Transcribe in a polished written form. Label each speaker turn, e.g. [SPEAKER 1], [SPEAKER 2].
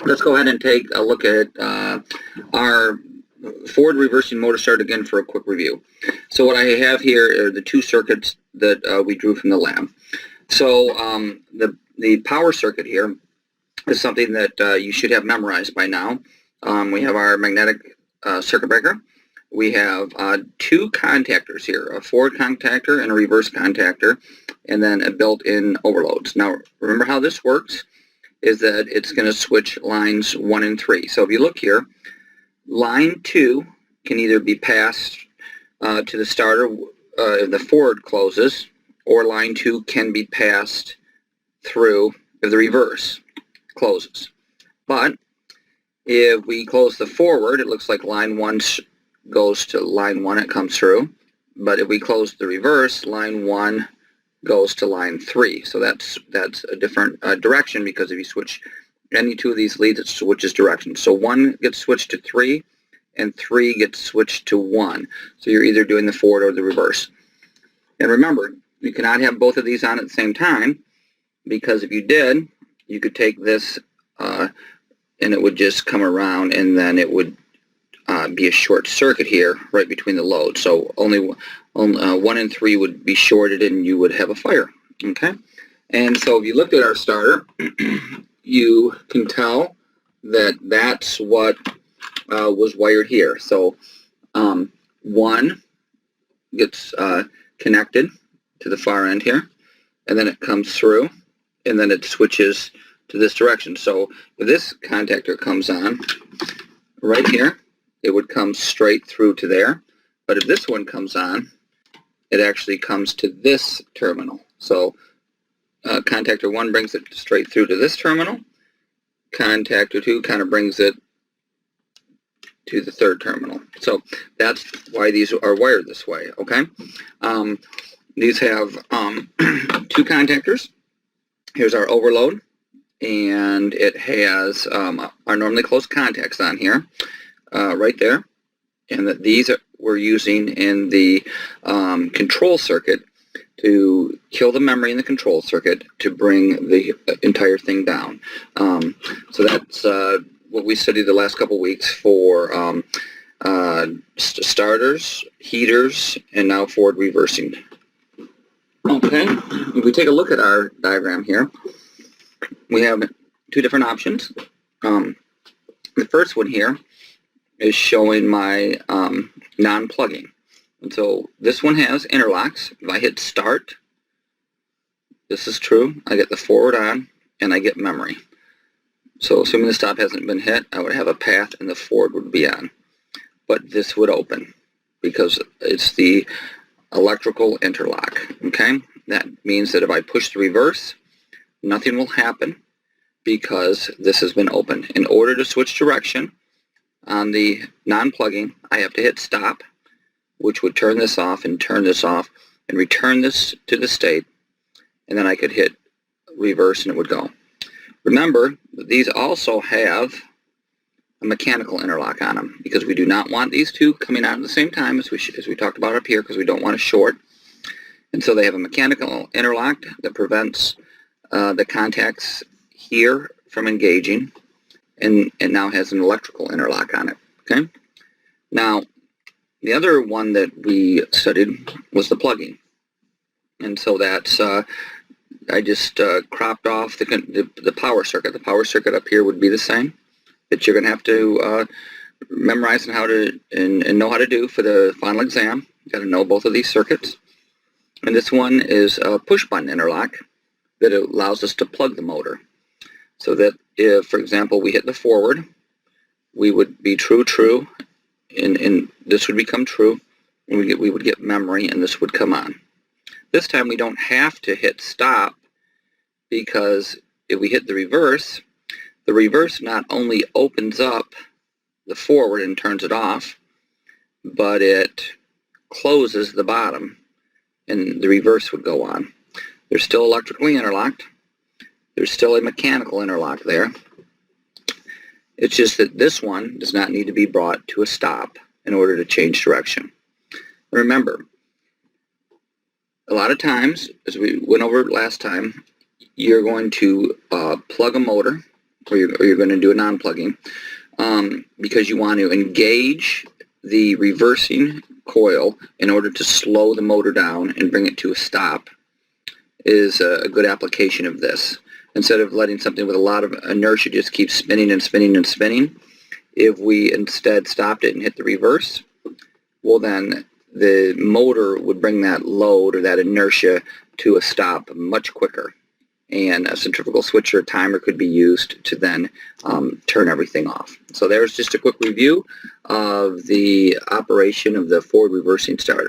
[SPEAKER 1] let's go ahead and take a look at our forward reversing motor start again for a quick review. So what I have here are the two circuits that we drew from the lab. So the power circuit here is something that you should have memorized by now. We have our magnetic circuit breaker. We have two contactors here, a forward contactor and a reverse contactor, and then a built-in overloads. Now remember how this works is that it's going to switch lines 1 and 3. So if you look here, line 2 can either be passed to the starter if the forward closes, or line 2 can be passed through if the reverse closes. But if we close the forward, it looks like line 1 goes to line 1, it comes through. But if we close the reverse, line 1 goes to line 3. So that's a different direction, because if you switch any two of these leads, it switches direction. So 1 gets switched to 3, and 3 gets switched to 1. So you're either doing the forward or the reverse. And remember, you cannot have both of these on at the same time, because if you did, you could take this and it would just come around, and then it would be a short circuit here right between the loads. So only 1 and 3 would be shorted, and you would have a fire. Okay, and so if you looked at our starter, you can tell that that's what was wired here. So 1 gets connected to the far end here, and then it comes through, and then it switches to this direction. So if this contactor comes on right here, it would come straight through to there. But if this one comes on, it actually comes to this terminal. So contactor 1 brings it straight through to this terminal. Contactor 2 kind of brings it to the third terminal. So that's why these are wired this way, okay? These have 2 contactors. Here's our overload, and it has our normally closed contacts on here, right there. And that these we're using in the control circuit to kill the memory in the control circuit to bring the entire thing down. So that's what we studied the last couple weeks for starters, heaters, and now forward reversing. Okay, if we take a look at our diagram here, we have 2 different options. The first one here is showing my non-plugging. And so this one has interlocks. If I hit start, this is true, I get the forward on, and I get memory. So assuming the stop hasn't been hit, I would have a path and the forward would be on. But this would open because it's the electrical interlock. Okay, that means that if I push the reverse, nothing will happen because this has been opened. In order to switch direction on the non-plugging, I have to hit stop, which would turn this off and turn this off and return this to the state, and then I could hit reverse and it would go. Remember, these also have a mechanical interlock on them, because we do not want these two coming out at the same time as we talked about up here, because we don't want to short. And so they have a mechanical interlock that prevents the contacts here from engaging, and it now has an electrical interlock on it. Okay. Now, the other one that we studied was the plugging, and so that's I just cropped off the power circuit. The power circuit up here would be the same, that you're going to have to memorize and how to and know how to do for the final exam. You got to know both of these circuits. And this one is a push button interlock that allows us to plug the motor, so that if, for example, we hit the forward, we would be true, and this would become true, and we would get memory, and this would come on. This time we don't have to hit stop, because if we hit the reverse not only opens up the forward and turns it off, but it closes the bottom, and the reverse would go on. They're still electrically interlocked. There's still a mechanical interlock there. It's just that this one does not need to be brought to a stop in order to change direction. Remember, a lot of times, as we went over last time, you're going to plug a motor or you're going to do a non-plugging, because you want to engage the reversing coil in order to slow the motor down and bring it to a stop, is a good application of this. Instead of letting something with a lot of inertia just keep spinning and spinning and spinning, if we instead stopped it and hit the reverse, well then the motor would bring that load or that inertia to a stop much quicker. And a centrifugal switcher timer could be used to then turn everything off. So there's just a quick review of the operation of the forward reversing starter.